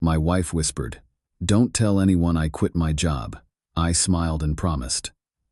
My wife whispered, "Don't tell anyone I quit my job." I smiled and promised.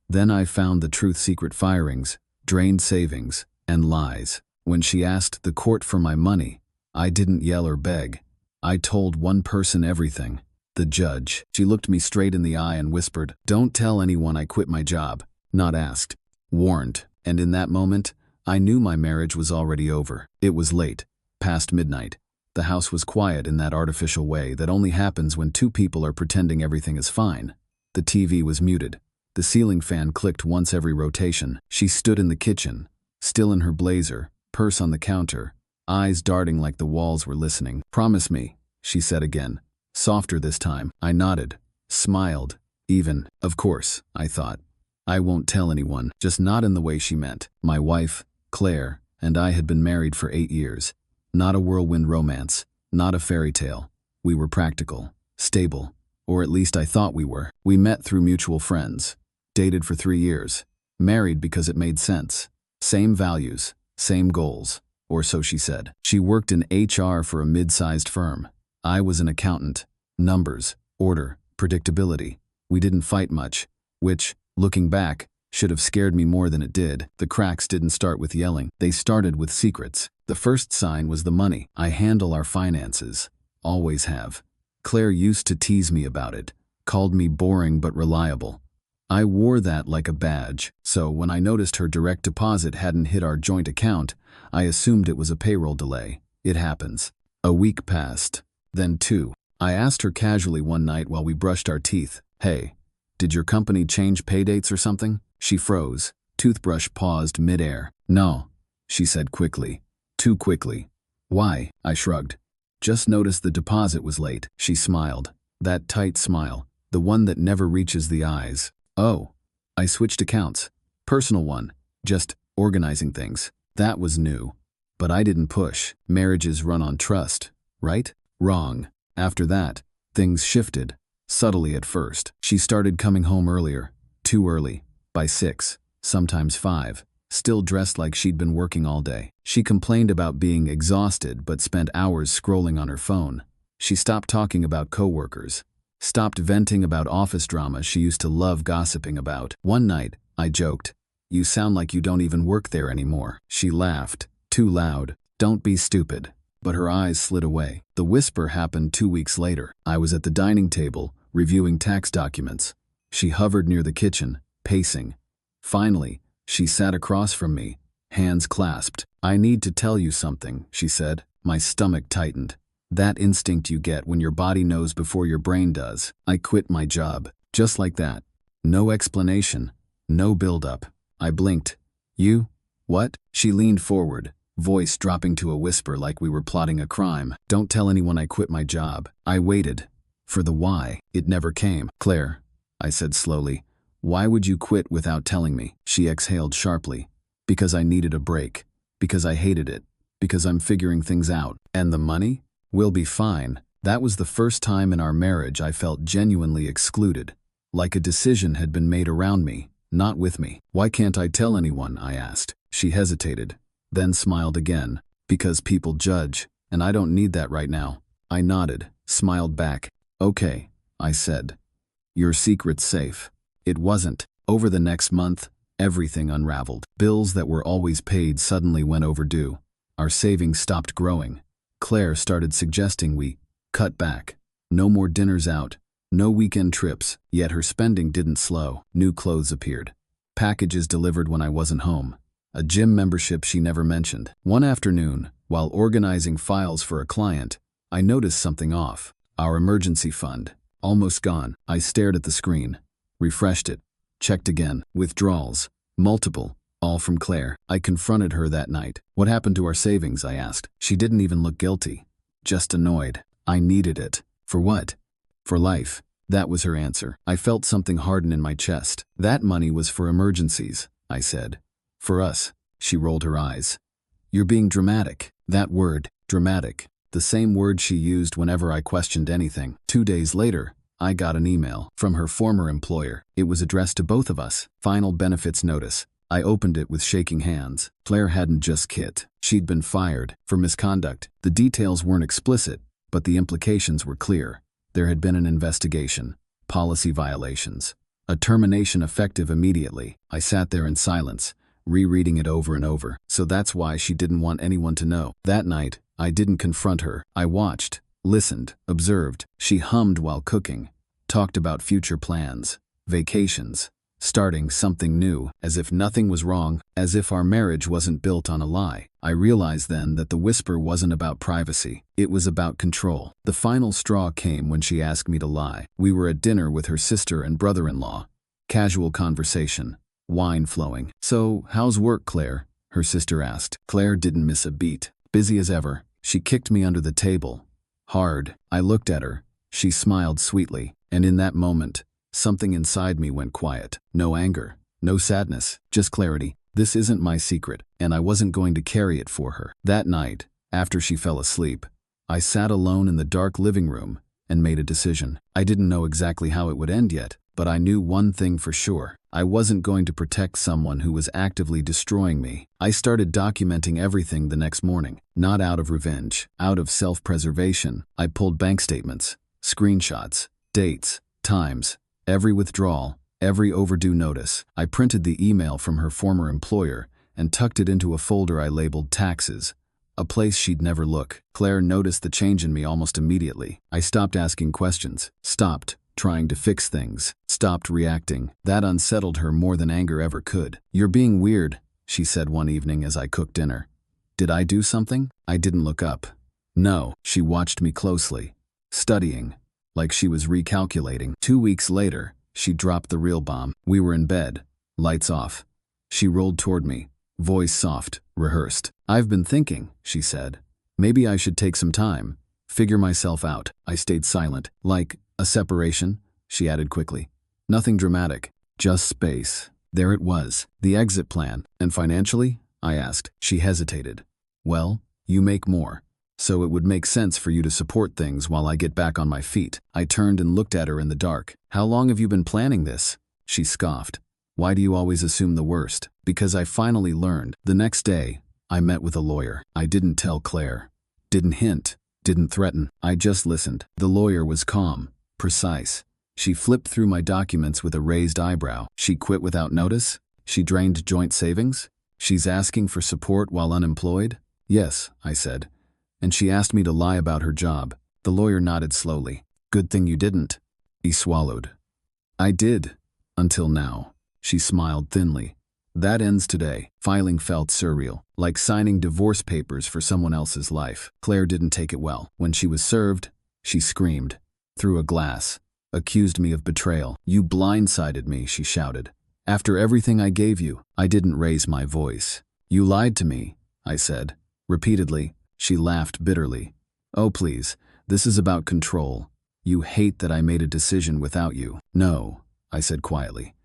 Then I found the truth: secret firings, drained savings, and lies. When she asked the court for my money, I didn't yell or beg. I told one person everything: the judge. She looked me straight in the eye and whispered, "Don't tell anyone I quit my job." Not asked, warned. And in that moment, I knew my marriage was already over. It was late, past midnight. The house was quiet in that artificial way that only happens when two people are pretending everything is fine. The TV was muted. The ceiling fan clicked once every rotation. She stood in the kitchen, still in her blazer, purse on the counter, eyes darting like the walls were listening. "Promise me," she said again, softer this time. I nodded, smiled, even. Of course, I thought. I won't tell anyone, just not in the way she meant. My wife, Claire, and I had been married for 8 years. Not a whirlwind romance, not a fairy tale. We were practical, stable, or at least I thought we were. We met through mutual friends, dated for 3 years, married because it made sense. Same values, same goals, or so she said. She worked in HR for a mid-sized firm. I was an accountant. Numbers, order, predictability. We didn't fight much, which, looking back, should have scared me more than it did. The cracks didn't start with yelling. They started with secrets. The first sign was the money. I handle our finances. Always have. Claire used to tease me about it, called me boring but reliable. I wore that like a badge, so when I noticed her direct deposit hadn't hit our joint account, I assumed it was a payroll delay. It happens. A week passed, then 2. I asked her casually one night while we brushed our teeth, "Hey, did your company change pay dates or something?" She froze, toothbrush paused midair. "No," she said quickly. Too quickly. "Why?" I shrugged. "Just noticed the deposit was late." She smiled. That tight smile, the one that never reaches the eyes. "Oh." I switched accounts. Personal one. Just organizing things. That was new. But I didn't push. Marriages run on trust, right? Wrong. After that, things shifted. Subtly at first. She started coming home earlier. Too early. By 6, sometimes 5. Still dressed like she'd been working all day. She complained about being exhausted but spent hours scrolling on her phone. She stopped talking about coworkers. Stopped venting about office drama she used to love gossiping about. One night, I joked, "You sound like you don't even work there anymore." She laughed, too loud. "Don't be stupid." But her eyes slid away. The whisper happened 2 weeks later. I was at the dining table, reviewing tax documents. She hovered near the kitchen, pacing. Finally, she sat across from me, hands clasped. "I need to tell you something," she said. My stomach tightened. That instinct you get when your body knows before your brain does. I quit my job. Just like that. No explanation. No build-up. I blinked. "You? What?" She leaned forward, voice dropping to a whisper like we were plotting a crime. "Don't tell anyone I quit my job." I waited. For the why. It never came. "Claire," I said slowly, "why would you quit without telling me?" She exhaled sharply. "Because I needed a break. Because I hated it. Because I'm figuring things out. And the money? We'll be fine." That was the first time in our marriage I felt genuinely excluded. Like a decision had been made around me, not with me. "Why can't I tell anyone?" I asked. She hesitated, then smiled again. "Because people judge, and I don't need that right now." I nodded, smiled back. "Okay," I said. "Your secret's safe." It wasn't. Over the next month, everything unraveled. Bills that were always paid suddenly went overdue. Our savings stopped growing. Claire started suggesting we cut back. No more dinners out, no weekend trips, yet her spending didn't slow. New clothes appeared. Packages delivered when I wasn't home. A gym membership she never mentioned. One afternoon, while organizing files for a client, I noticed something off. Our emergency fund. Almost gone. I stared at the screen. Refreshed it. Checked again. Withdrawals. Multiple. All from Claire. I confronted her that night. "What happened to our savings?" I asked. She didn't even look guilty. Just annoyed. I needed it. For what? For life. That was her answer. I felt something harden in my chest. "That money was for emergencies," I said. "For us." She rolled her eyes. "You're being dramatic." That word, dramatic. The same word she used whenever I questioned anything. 2 days later, I got an email from her former employer. It was addressed to both of us. Final benefits notice. I opened it with shaking hands. Claire hadn't just quit. She'd been fired for misconduct. The details weren't explicit, but the implications were clear. There had been an investigation, policy violations, a termination effective immediately. I sat there in silence, rereading it over and over. So that's why she didn't want anyone to know. That night, I didn't confront her. I watched, listened, observed. She hummed while cooking, talked about future plans, vacations, starting something new, as if nothing was wrong, as if our marriage wasn't built on a lie. I realized then that the whisper wasn't about privacy. It was about control. The final straw came when she asked me to lie. We were at dinner with her sister and brother-in-law. Casual conversation, wine flowing. "So, how's work, Claire?" her sister asked. Claire didn't miss a beat. Busy as ever. She kicked me under the table. Hard. I looked at her. She smiled sweetly, and in that moment, something inside me went quiet. No anger, no sadness, just clarity. This isn't my secret, and I wasn't going to carry it for her. That night, after she fell asleep, I sat alone in the dark living room and made a decision. I didn't know exactly how it would end yet, but I knew one thing for sure. I wasn't going to protect someone who was actively destroying me. I started documenting everything the next morning, not out of revenge, out of self-preservation. I pulled bank statements, screenshots, dates, times, every withdrawal, every overdue notice. I printed the email from her former employer and tucked it into a folder I labeled taxes, a place she'd never look. Claire noticed the change in me almost immediately. I stopped asking questions, stopped trying to fix things, stopped reacting. That unsettled her more than anger ever could. "You're being weird," she said one evening as I cooked dinner. "Did I do something?" I didn't look up. No, she watched me closely, studying, like she was recalculating. 2 weeks later, she dropped the real bomb. We were in bed, lights off. She rolled toward me, voice soft, rehearsed. "I've been thinking," she said. "Maybe I should take some time, figure myself out." I stayed silent. "Like a separation?" she added quickly. "Nothing dramatic, just space." There it was, the exit plan. "And financially?" I asked. She hesitated. "Well, you make more, so it would make sense for you to support things while I get back on my feet." I turned and looked at her in the dark. "How long have you been planning this?" She scoffed. "Why do you always assume the worst?" "Because I finally learned." The next day, I met with a lawyer. I didn't tell Claire, didn't hint, didn't threaten. I just listened. The lawyer was calm, precise. She flipped through my documents with a raised eyebrow. She quit without notice? She drained joint savings? She's asking for support while unemployed? "Yes," I said. "And she asked me to lie about her job." The lawyer nodded slowly. "Good thing you didn't." He swallowed. "I did. Until now." She smiled thinly. "That ends today." Filing felt surreal, like signing divorce papers for someone else's life. Claire didn't take it well. When she was served, she screamed, threw a glass, accused me of betrayal. "You blindsided me," she shouted. "After everything I gave you." I didn't raise my voice. "You lied to me," I said, repeatedly. She laughed bitterly. "Oh please, this is about control. You hate that I made a decision without you." "No," I said quietly.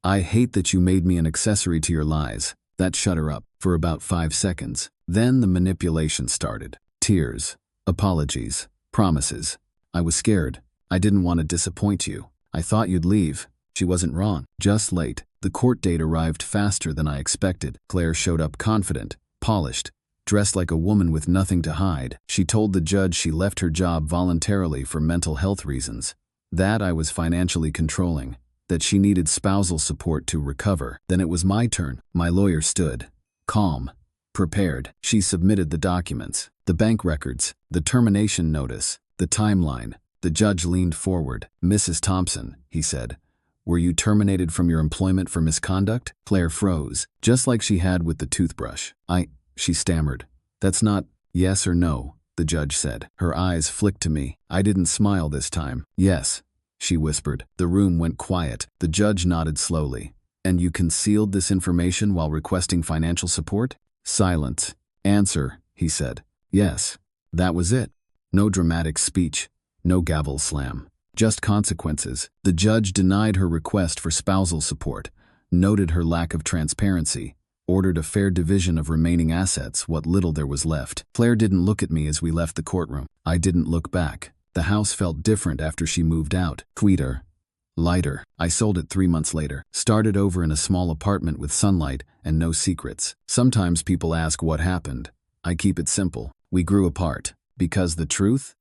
"I hate that you made me an accessory to your lies." That shut her up for about 5 seconds. Then the manipulation started. Tears, apologies, promises. I was scared. I didn't want to disappoint you. I thought you'd leave. She wasn't wrong, just late. The court date arrived faster than I expected. Claire showed up confident, polished, dressed like a woman with nothing to hide. She told the judge she left her job voluntarily for mental health reasons, that I was financially controlling, that she needed spousal support to recover. Then it was my turn. My lawyer stood, calm, prepared. She submitted the documents, the bank records, the termination notice, the timeline. The judge leaned forward. "Mrs. Thompson," he said, "were you terminated from your employment for misconduct?" Claire froze, just like she had with the toothbrush. She stammered. "That's not yes or no," the judge said. Her eyes flicked to me. I didn't smile this time. "Yes," she whispered. The room went quiet. The judge nodded slowly. "And you concealed this information while requesting financial support?" Silence. "Answer," he said. "Yes." That was it. No dramatic speech. No gavel slam. Just consequences. The judge denied her request for spousal support, noted her lack of transparency, ordered a fair division of remaining assets, what little there was left. Claire didn't look at me as we left the courtroom. I didn't look back. The house felt different after she moved out. Quieter. Lighter. I sold it 3 months later. Started over in a small apartment with sunlight and no secrets. Sometimes people ask what happened. I keep it simple. We grew apart. Because the truth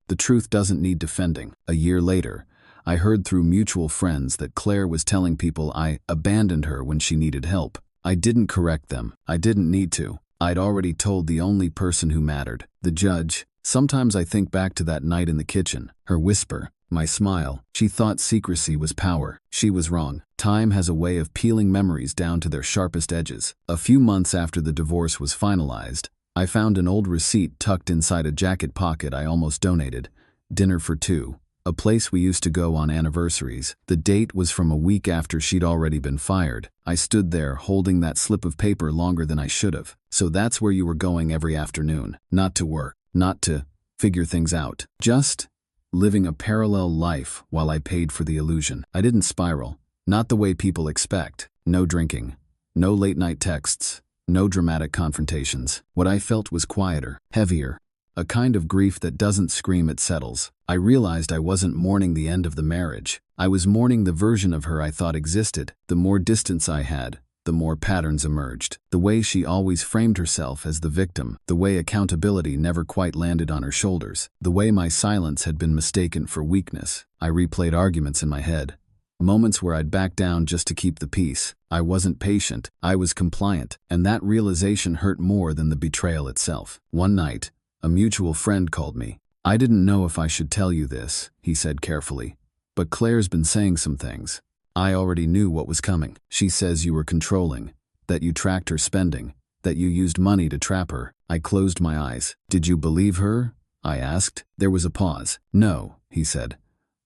doesn't need defending. A year later, I heard through mutual friends that Claire was telling people I abandoned her when she needed help. I didn't correct them. I didn't need to. I'd already told the only person who mattered, the judge. Sometimes I think back to that night in the kitchen, her whisper, my smile. She thought secrecy was power. She was wrong. Time has a way of peeling memories down to their sharpest edges. A few months after the divorce was finalized, I found an old receipt tucked inside a jacket pocket I almost donated. Dinner for two. A place we used to go on anniversaries. The date was from a week after she'd already been fired. I stood there holding that slip of paper longer than I should have. So that's where you were going every afternoon. Not to work. Not to figure things out. Just living a parallel life while I paid for the illusion. I didn't spiral. Not the way people expect. No drinking. No late-night texts. No dramatic confrontations. What I felt was quieter, heavier. A kind of grief that doesn't scream, it settles. I realized I wasn't mourning the end of the marriage. I was mourning the version of her I thought existed. The more distance I had, the more patterns emerged. The way she always framed herself as the victim. The way accountability never quite landed on her shoulders. The way my silence had been mistaken for weakness. I replayed arguments in my head. Moments where I'd back down just to keep the peace. I wasn't patient. I was compliant. And that realization hurt more than the betrayal itself. One night, a mutual friend called me. I didn't know if I should tell you this, he said carefully, but Claire's been saying some things. I already knew what was coming. She says you were controlling, that you tracked her spending, that you used money to trap her. I closed my eyes. Did you believe her? I asked. There was a pause. No, he said.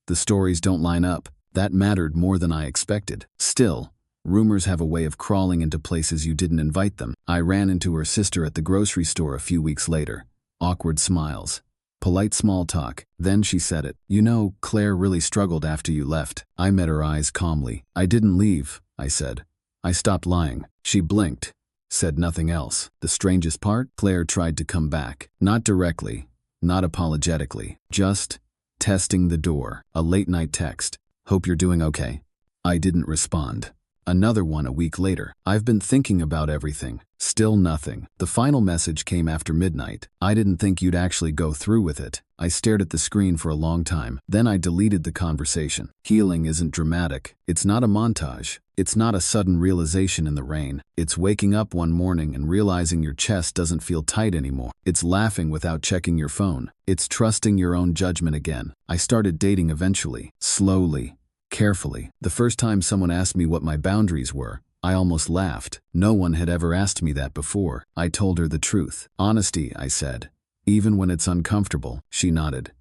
The stories don't line up. That mattered more than I expected. Still, rumors have a way of crawling into places you didn't invite them. I ran into her sister at the grocery store a few weeks later. Awkward smiles. Polite small talk. Then she said it. You know, Claire really struggled after you left. I met her eyes calmly. I didn't leave, I said. I stopped lying. She blinked. Said nothing else. The strangest part? Claire tried to come back. Not directly. Not apologetically. Just testing the door. A late-night text. Hope you're doing okay. I didn't respond. Another one a week later. I've been thinking about everything. Still nothing. The final message came after midnight. I didn't think you'd actually go through with it. I stared at the screen for a long time. Then I deleted the conversation. Healing isn't dramatic. It's not a montage. It's not a sudden realization in the rain. It's waking up one morning and realizing your chest doesn't feel tight anymore. It's laughing without checking your phone. It's trusting your own judgment again. I started dating eventually. Slowly. Carefully. The first time someone asked me what my boundaries were, I almost laughed. No one had ever asked me that before. I told her the truth. Honesty, I said. Even when it's uncomfortable. She nodded.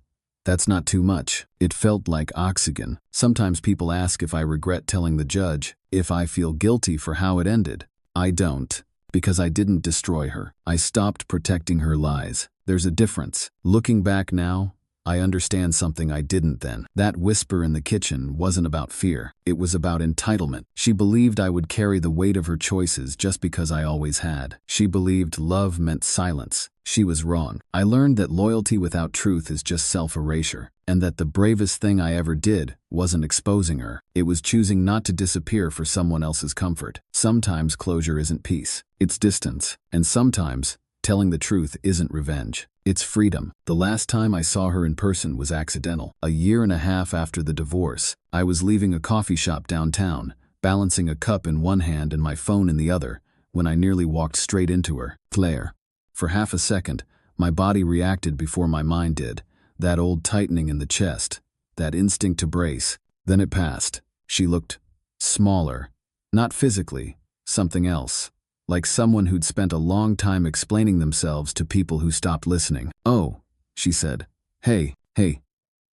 That's not too much. It felt like oxygen. Sometimes people ask if I regret telling the judge, if I feel guilty for how it ended. I don't. Because I didn't destroy her. I stopped protecting her lies. There's a difference. Looking back now, I understand something I didn't then. That whisper in the kitchen wasn't about fear. It was about entitlement. She believed I would carry the weight of her choices just because I always had. She believed love meant silence. She was wrong. I learned that loyalty without truth is just self-erasure, and that the bravest thing I ever did wasn't exposing her. It was choosing not to disappear for someone else's comfort. Sometimes closure isn't peace. It's distance. And sometimes telling the truth isn't revenge. It's freedom. The last time I saw her in person was accidental. A year and a half after the divorce, I was leaving a coffee shop downtown, balancing a cup in one hand and my phone in the other, when I nearly walked straight into her. Claire. For half a second, my body reacted before my mind did. That old tightening in the chest. That instinct to brace. Then it passed. She looked smaller. Not physically. Something else. Like someone who'd spent a long time explaining themselves to people who stopped listening. Oh, she said. Hey,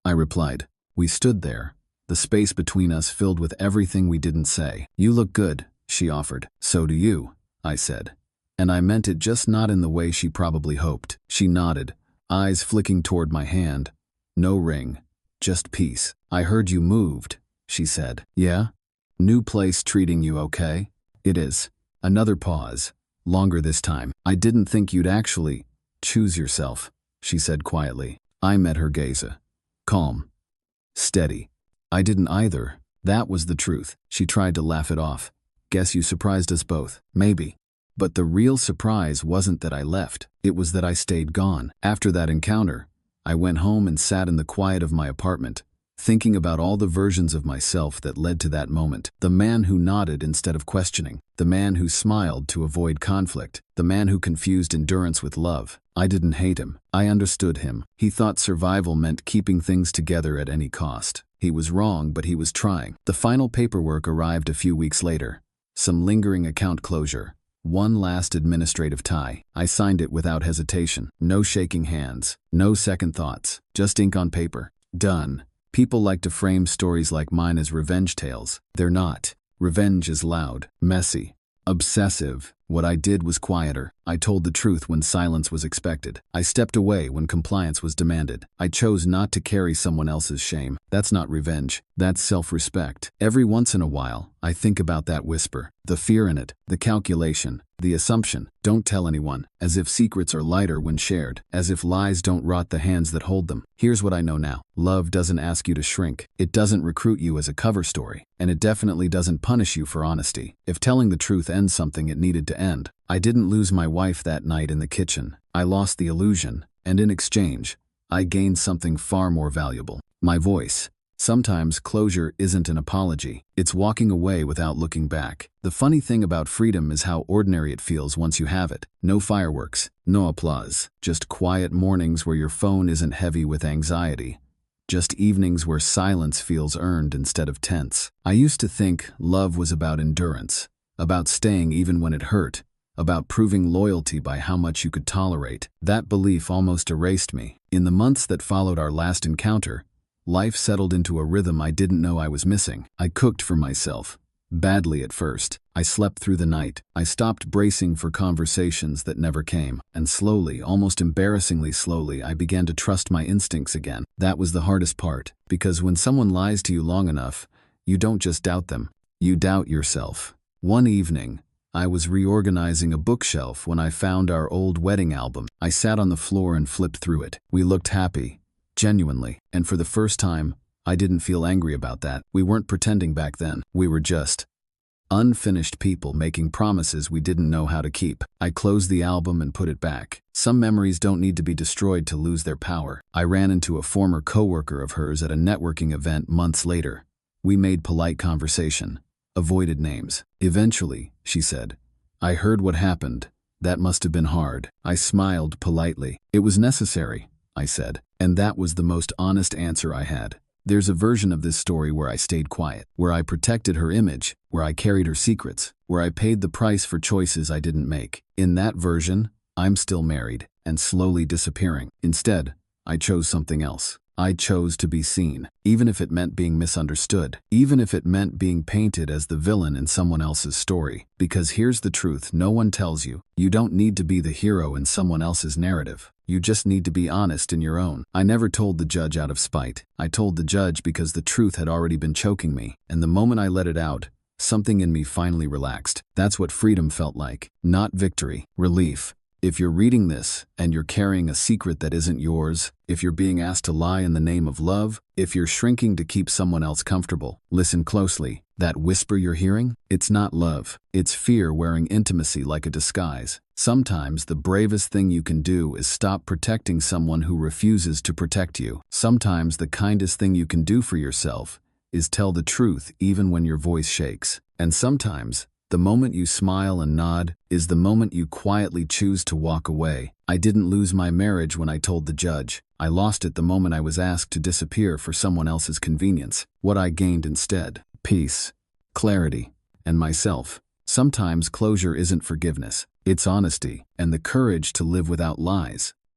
I replied. We stood there, the space between us filled with everything we didn't say. You look good, she offered. So do you, I said. And I meant it, just not in the way she probably hoped. She nodded, eyes flicking toward my hand. No ring, just peace. I heard you moved, she said. Yeah? New place treating you okay? It is. Another pause, longer this time. I didn't think you'd actually choose yourself, she said quietly. I met her gaze. Calm. Steady. I didn't either. That was the truth. She tried to laugh it off. Guess you surprised us both. Maybe. But the real surprise wasn't that I left. It was that I stayed gone. After that encounter, I went home and sat in the quiet of my apartment, thinking about all the versions of myself that led to that moment. The man who nodded instead of questioning. The man who smiled to avoid conflict. The man who confused endurance with love. I didn't hate him. I understood him. He thought survival meant keeping things together at any cost. He was wrong, but he was trying. The final paperwork arrived a few weeks later. Some lingering account closure. One last administrative tie. I signed it without hesitation. No shaking hands. No second thoughts. Just ink on paper. Done. People like to frame stories like mine as revenge tales. They're not. Revenge is loud, messy, obsessive. What I did was quieter. I told the truth when silence was expected. I stepped away when compliance was demanded. I chose not to carry someone else's shame. That's not revenge. That's self-respect. Every once in a while, I think about that whisper, the fear in it, the calculation, the assumption. Don't tell anyone, as if secrets are lighter when shared, as if lies don't rot the hands that hold them. Here's what I know now. Love doesn't ask you to shrink. It doesn't recruit you as a cover story. And it definitely doesn't punish you for honesty. If telling the truth ends something it needed to end. I didn't lose my wife that night in the kitchen. I lost the illusion, and in exchange, I gained something far more valuable. My voice. Sometimes closure isn't an apology. It's walking away without looking back. The funny thing about freedom is how ordinary it feels once you have it. No fireworks, no applause, just quiet mornings where your phone isn't heavy with anxiety. Just evenings where silence feels earned instead of tense. I used to think love was about endurance, about staying even when it hurt, about proving loyalty by how much you could tolerate. That belief almost erased me. In the months that followed our last encounter, life settled into a rhythm I didn't know I was missing. I cooked for myself. Badly at first. I slept through the night. I stopped bracing for conversations that never came. And slowly, almost embarrassingly slowly, I began to trust my instincts again. That was the hardest part. Because when someone lies to you long enough, you don't just doubt them. You doubt yourself. One evening, I was reorganizing a bookshelf when I found our old wedding album. I sat on the floor and flipped through it. We looked happy. Genuinely. And for the first time, I didn't feel angry about that. We weren't pretending back then. We were just unfinished people making promises we didn't know how to keep. I closed the album and put it back. Some memories don't need to be destroyed to lose their power. I ran into a former coworker of hers at a networking event months later. We made polite conversation, avoided names. Eventually, she said, "I heard what happened. That must have been hard." I smiled politely. "It was necessary," I said. And that was the most honest answer I had. There's a version of this story where I stayed quiet, where I protected her image, where I carried her secrets, where I paid the price for choices I didn't make. In that version, I'm still married and slowly disappearing. Instead, I chose something else. I chose to be seen, even if it meant being misunderstood, even if it meant being painted as the villain in someone else's story. Because here's the truth no one tells you. You don't need to be the hero in someone else's narrative. You just need to be honest in your own. I never told the judge out of spite. I told the judge because the truth had already been choking me. And the moment I let it out, something in me finally relaxed. That's what freedom felt like. Not victory, relief. If you're reading this and you're carrying a secret that isn't yours, if you're being asked to lie in the name of love, if you're shrinking to keep someone else comfortable, listen closely. That whisper you're hearing? It's not love. It's fear wearing intimacy like a disguise. Sometimes the bravest thing you can do is stop protecting someone who refuses to protect you. Sometimes the kindest thing you can do for yourself is tell the truth even when your voice shakes. And sometimes, the moment you smile and nod is the moment you quietly choose to walk away. I didn't lose my marriage when I told the judge. I lost it the moment I was asked to disappear for someone else's convenience. What I gained instead: peace, clarity, and myself. Sometimes closure isn't forgiveness. It's honesty and the courage to live without lies.